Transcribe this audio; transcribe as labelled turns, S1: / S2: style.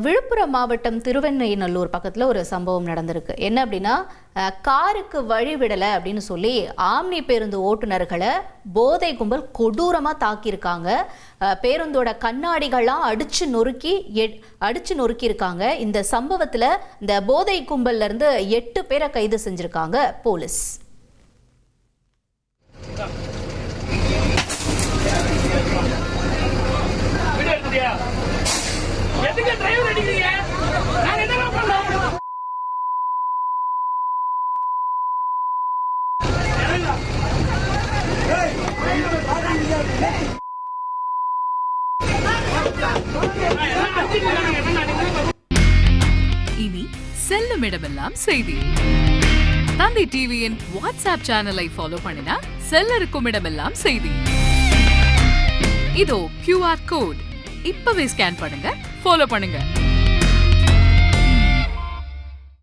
S1: விழுப்புரம் மாவட்டம் திருவெண்ணைநல்லூர் பக்கத்தில் ஒரு சம்பவம் நடந்திருக்கு. என்ன அப்படின்னா, காருக்கு வழி விடலை அப்படின்னு சொல்லி ஆம்னி பேருந்து ஓட்டுநர்களை போதை கும்பல் கொடூரமாக தாக்கியிருக்காங்க. பேருந்தோட கண்ணாடிகள்லாம் அடிச்சு நொறுக்கியிருக்காங்க. இந்த சம்பவத்தில் இந்த போதை கும்பல்ல இருந்து 8 பேரை கைது செஞ்சிருக்காங்க போலீஸ்.
S2: இனி செல்லும் இடமெல்லாம் செய்தி. தந்தி டிவியின் வாட்ஸ்அப் சேனலை ஃபாலோ பண்ணினா செல்ல இருக்கும் இடமெல்லாம் செய்தி. இதோ QR கோட் இப்பவே ஸ்கேன் பண்ணுங்க, ஃபாலோ பண்ணுங்க.